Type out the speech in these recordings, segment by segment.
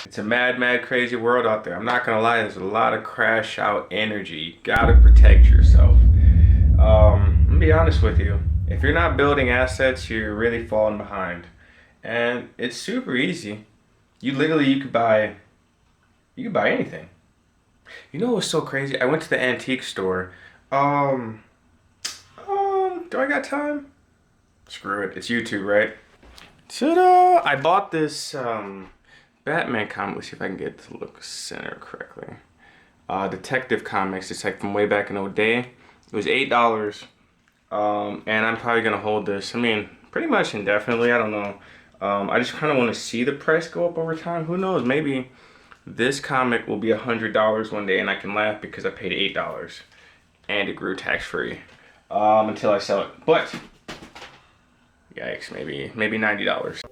It's a mad crazy world out there. I'm not gonna lie, there's a lot of crash out energy. You gotta protect yourself. I'm gonna be honest with you. If you're not building assets, you're really falling behind. And it's super easy. You could buy anything. You know what's so crazy? I went to the antique store. Um, do I got time? Screw it. It's YouTube, right? Ta-da! I bought this Batman comic. Let's see if I can get it to look center correctly. Detective Comics. It's like from way back in the day. It was $8. And I'm probably gonna hold this. I mean, pretty much indefinitely. I don't know. I just kind of want to see the price go up over time. Who knows? Maybe this comic will be $100 one day, and I can laugh because I paid $8 and it grew tax free until I sell it. But yikes, maybe $90.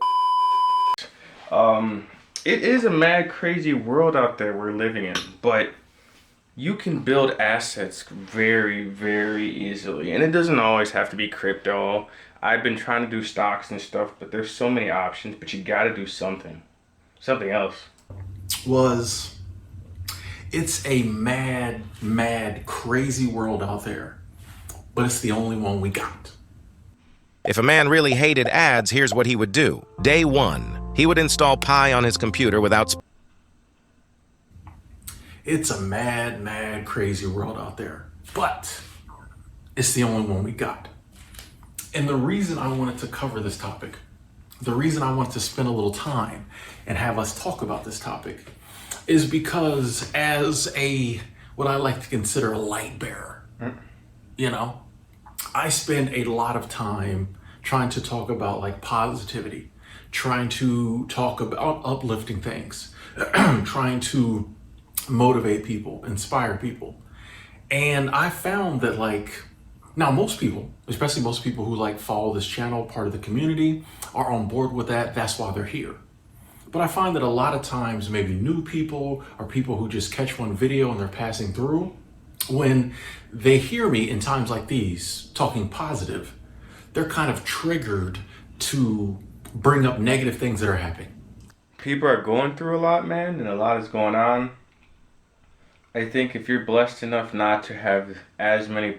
It is a mad crazy world out there we're living in, but you can build assets very easily, and it doesn't always have to be crypto. I've been trying to do stocks and stuff, but there's so many options, but you got to do something else. Was it's a mad crazy world out there, but it's the only one we got. If a man really hated ads, here's what he would do. Day one, he would install Pi on his computer without... It's a mad crazy world out there, but it's the only one we got. And the reason I wanted to cover this topic, the reason I wanted to spend a little time and have us talk about this topic is because as what I like to consider a light bearer, you know, I spend a lot of time trying to talk about like positivity, trying to talk about uplifting things, trying to motivate people, inspire people. And I found that now most people, especially most people who follow this channel, part of the community, are on board with that. That's why they're here. But I find that a lot of times maybe new people or people who just catch one video and they're passing through, when they hear me in times like these talking positive, they're kind of triggered to bring up negative things that are happening. People are going through a lot, man, and a lot is going on. I think if you're blessed enough not to have as many,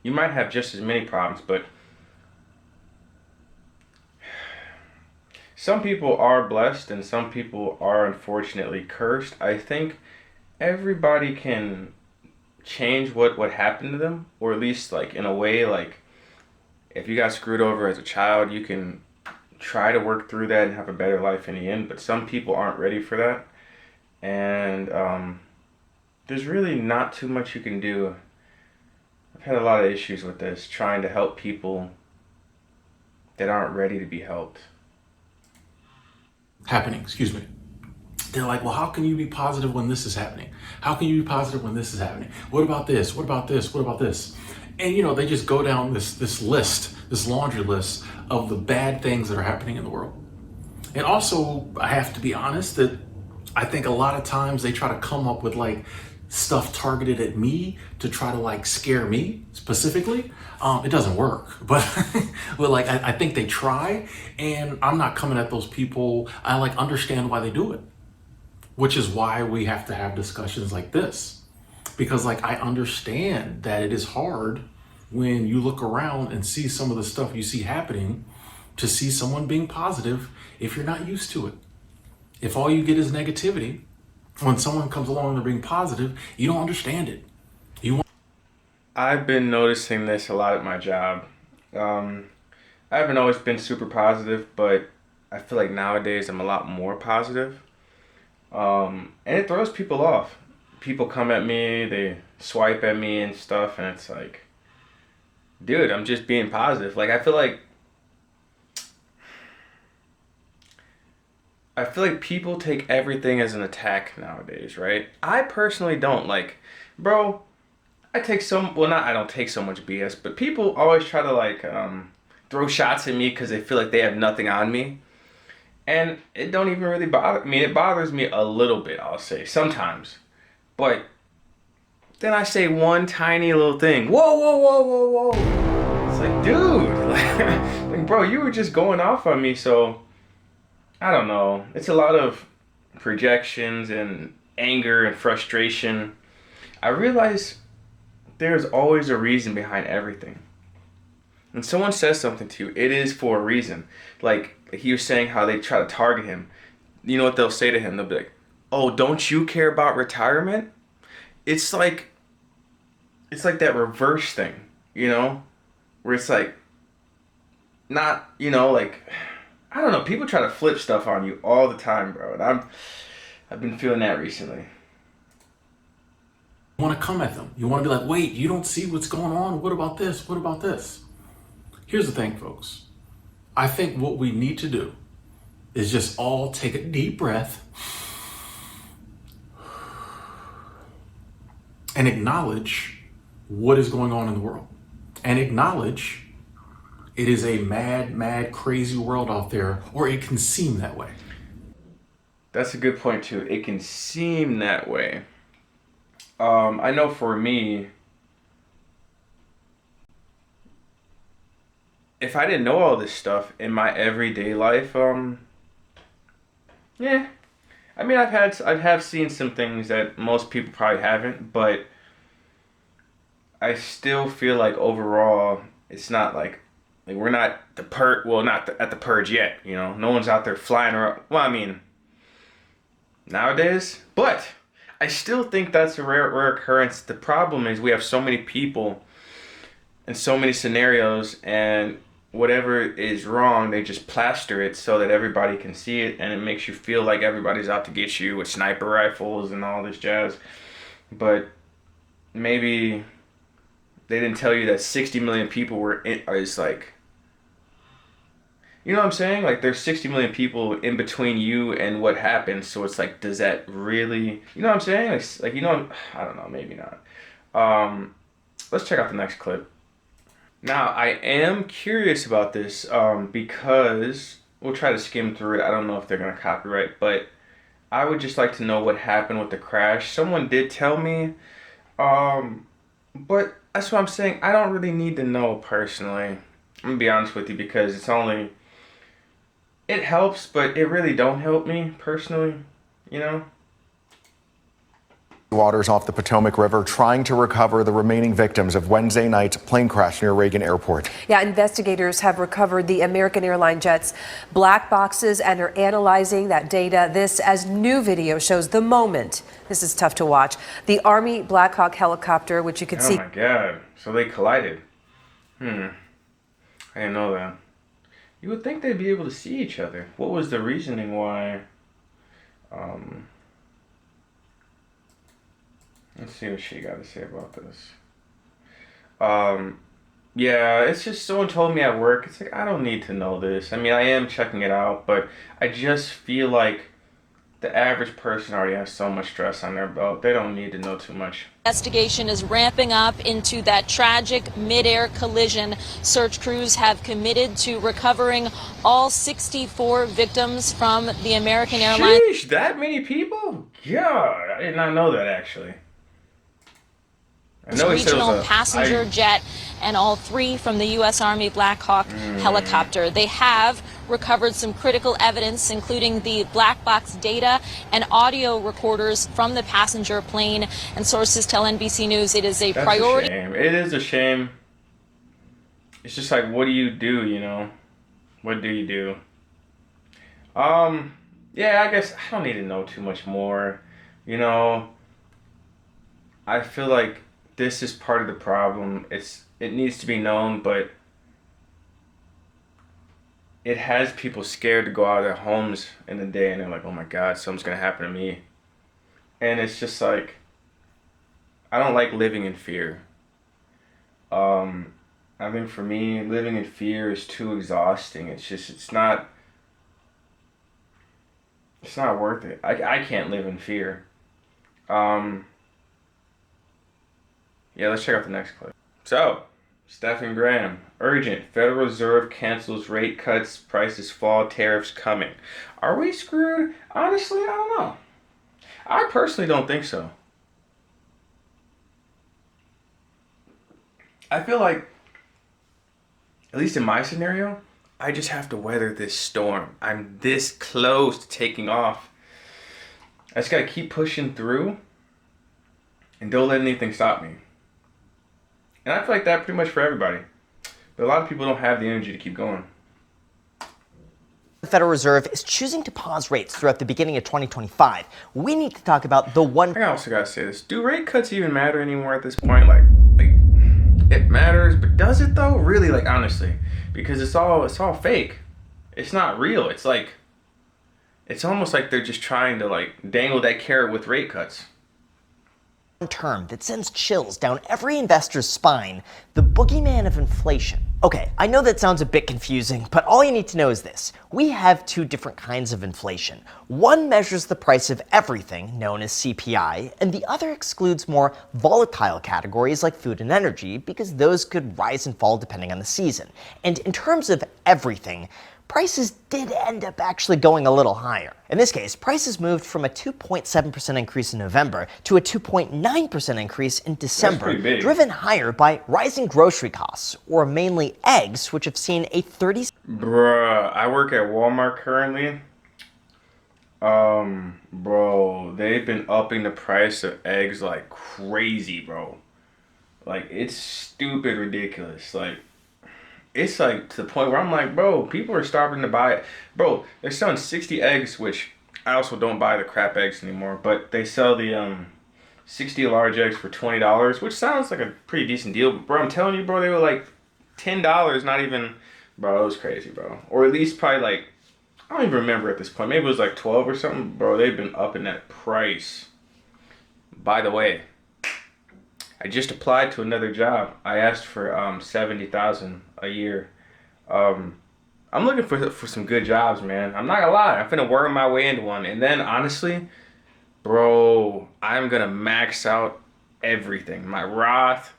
you might have just as many problems, but some people are blessed and some people are unfortunately cursed. I think everybody can change what happened to them, or at least in a way, if you got screwed over as a child, you can try to work through that and have a better life in the end. But some people aren't ready for that, and there's really not too much you can do. I've had a lot of issues with this, trying to help people that aren't ready to be helped. Excuse me. They're like, well, how can you be positive when this is happening? How can you be positive when this is happening? What about this? What about this? What about this? And they just go down this list, this laundry list of the bad things that are happening in the world. And also, I have to be honest that I think a lot of times they try to come up with stuff targeted at me to try to scare me specifically. It doesn't work, but I think they try, and I'm not coming at those people. I understand why they do it, which is why we have to have discussions like this, because I understand that it is hard when you look around and see some of the stuff you see happening to see someone being positive if you're not used to it. If all you get is negativity, when someone comes along and they're being positive, you don't understand it. I've been noticing this a lot at my job. I haven't always been super positive, but I feel like nowadays I'm a lot more positive. And it throws people off. People come at me, they swipe at me and stuff, and it's like, dude, I'm just being positive. I feel like people take everything as an attack nowadays, right? I personally don't. Bro, I don't take so much BS, but people always try to throw shots at me because they feel like they have nothing on me. And it don't even really bother me. It bothers me a little bit, I'll say, sometimes. But then I say one tiny little thing. Whoa. It's like, dude, bro, you were just going off on me, so I don't know. It's a lot of projections and anger and frustration, I realize there's always a reason behind everything. When someone says something to you, it is for a reason. Like he was saying how they try to target him. You know what they'll say to him? They'll be like, "Oh, don't you care about retirement?" It's like that reverse thing, you know? Where it's like not, like I don't know, people try to flip stuff on you all the time, bro. And I've been feeling that recently. You want to come at them. You want to be like, wait, you don't see what's going on? What about this? What about this? Here's the thing, folks. I think what we need to do is just all take a deep breath and acknowledge what is going on in the world. And acknowledge it is a mad, mad, crazy world out there, or it can seem that way. That's a good point, too. It can seem that way. I know for me, if I didn't know all this stuff in my everyday life, yeah. I mean, I've seen some things that most people probably haven't, but I still feel like overall, it's not like we're not at the purge yet. You know, no one's out there flying around. Well, I mean, nowadays, but I still think that's a rare occurrence. The problem is we have so many people and so many scenarios, and whatever is wrong, they just plaster it so that everybody can see it, and it makes you feel like everybody's out to get you with sniper rifles and all this jazz. But maybe they didn't tell you that 60 million people is like, you know what I'm saying? Like there's 60 million people in between you and what happened. So it's like, does that really, you know what I'm saying? Like I don't know, maybe not. Let's check out the next clip. Now, I am curious about this because we'll try to skim through it. I don't know if they're going to copyright, but I would just like to know what happened with the crash. Someone did tell me, but that's what I'm saying. I don't really need to know personally. I'm going to be honest with you because it helps, but it really don't help me personally, you know? Waters off the Potomac River trying to recover the remaining victims of Wednesday night's plane crash near Reagan Airport. Yeah, investigators have recovered the American Airlines jet's black boxes and are analyzing that data. This as new video shows the moment. This is tough to watch. The Army Black Hawk helicopter, which you can see. Oh my God. So they collided. I didn't know that. You would think they'd be able to see each other. What was the reasoning why? Let's see what she got to say about this. Yeah, it's just someone told me at work. It's like, I don't need to know this. I mean, I am checking it out, but I just feel like the average person already has so much stress on their belt. They don't need to know too much. Investigation is ramping up into that tragic mid-air collision. Search crews have committed to recovering all 64 victims from the American Airlines. Sheesh, that many people? Yeah, I did not know that actually. I know Regional passenger jet and all 3 from the U.S. Army Black Hawk helicopter. They have recovered some critical evidence, including the black box data and audio recorders from the passenger plane. And sources tell NBC News it is a priority. A shame. It is a shame. It's just like, what do you do, you know? What do you do? Yeah, I guess I don't need to know too much more. You know, I feel like this is part of the problem. It needs to be known, but it has people scared to go out of their homes in the day, and they're like, oh my God, something's gonna happen to me. And it's just like, I don't like living in fear. I think for me, living in fear is too exhausting. It's not worth it. I can't live in fear. Yeah, let's check out the next clip. So, Stephen Graham, urgent. Federal Reserve cancels rate cuts, prices fall, tariffs coming. Are we screwed? Honestly, I don't know. I personally don't think so. I feel like, at least in my scenario, I just have to weather this storm. I'm this close to taking off. I just gotta keep pushing through and don't let anything stop me. And I feel like that pretty much for everybody. But a lot of people don't have the energy to keep going. The Federal Reserve is choosing to pause rates throughout the beginning of 2025. We need to talk about the one. I also gotta say this. Do rate cuts even matter anymore at this point? Like it matters, but does it though? Really, like honestly. Because it's all fake. It's not real. It's like it's almost like they're just trying to like dangle that carrot with rate cuts. Term that sends chills down every investor's spine, the boogeyman of inflation. Okay, I know that sounds a bit confusing, but all you need to know is this. We have two different kinds of inflation. One measures the price of everything, known as CPI, and the other excludes more volatile categories like food and energy, because those could rise and fall depending on the season. And in terms of everything, prices did end up actually going a little higher. In this case, prices moved from a 2.7% increase in November to a 2.9% increase in December, driven higher by rising grocery costs, or mainly eggs, which have seen a 30%. Bruh, I work at Walmart currently. Bro, they've been upping the price of eggs like crazy, bro. Like, it's stupid ridiculous. Like, it's like to the point where I'm like, bro, people are starting to buy it. Bro, they're selling 60 eggs, which I also don't buy the crap eggs anymore, but they sell the 60 large eggs for $20, which sounds like a pretty decent deal. But bro, I'm telling you, bro, they were like $10, not even, bro, it was crazy, bro. Or at least probably like, I don't even remember at this point. Maybe it was like 12 or something. Bro, they've been upping that price. By the way, I just applied to another job. I asked for $70,000 a year. I'm looking for some good jobs, man. I'm not gonna lie. I'm finna work my way into one. And then honestly, bro, I'm gonna max out everything. My Roth,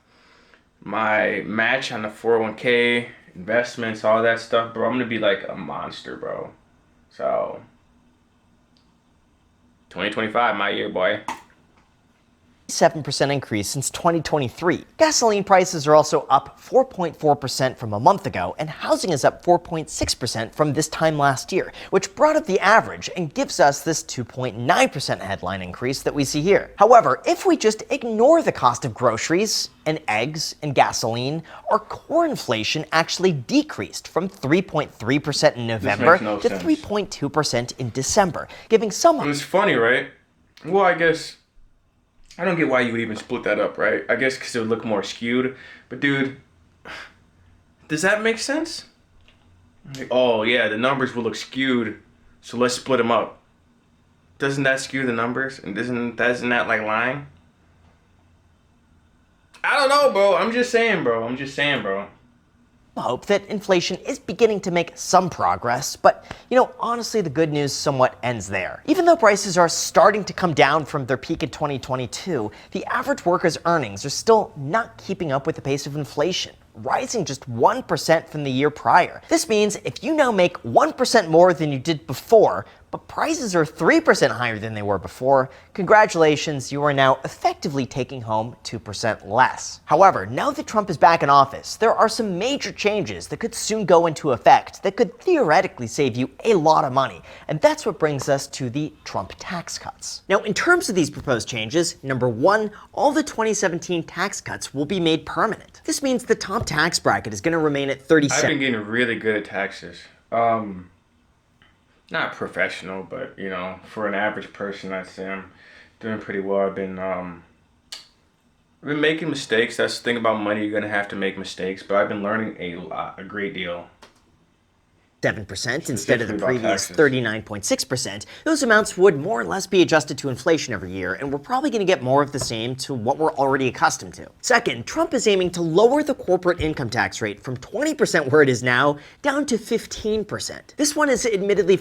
my match on the 401k, investments, all that stuff, bro. I'm gonna be like a monster, bro. So 2025, my year, boy. 7% increase since 2023. Gasoline prices are also up 4.4% from a month ago, and housing is up 4.6% from this time last year, which brought up the average and gives us this 2.9% headline increase that we see here. However, if we just ignore the cost of groceries and eggs and gasoline, our core inflation actually decreased from 3.3% in November to 3.2% in December, giving some. It's funny, right? Well, I guess I don't get why you would even split that up, right? I guess because it would look more skewed. But dude, does that make sense? Like, oh yeah, the numbers will look skewed, so let's split them up. Doesn't that skew the numbers? And isn't that like lying? I don't know, bro. I'm just saying, bro. Hope that inflation is beginning to make some progress, but honestly, the good news somewhat ends there. Even though prices are starting to come down from their peak in 2022, the average worker's earnings are still not keeping up with the pace of inflation, rising just 1% from the year prior. This means if you now make 1% more than you did before, but prices are 3% higher than they were before, congratulations, you are now effectively taking home 2% less. However, now that Trump is back in office, there are some major changes that could soon go into effect that could theoretically save you a lot of money. And that's what brings us to the Trump tax cuts. Now, in terms of these proposed changes, number one, all the 2017 tax cuts will be made permanent. This means the top tax bracket is going to remain at 37%. I've been getting really good at taxes. Not professional, but for an average person, I'd say I'm doing pretty well. I've been making mistakes. That's the thing about money, you're gonna have to make mistakes, but I've been learning a great deal. 7% instead of the previous 39.6%, those amounts would more or less be adjusted to inflation every year, and we're probably going to get more of the same to what we're already accustomed to. Second, Trump is aiming to lower the corporate income tax rate from 20% where it is now down to 15%. This one is admittedly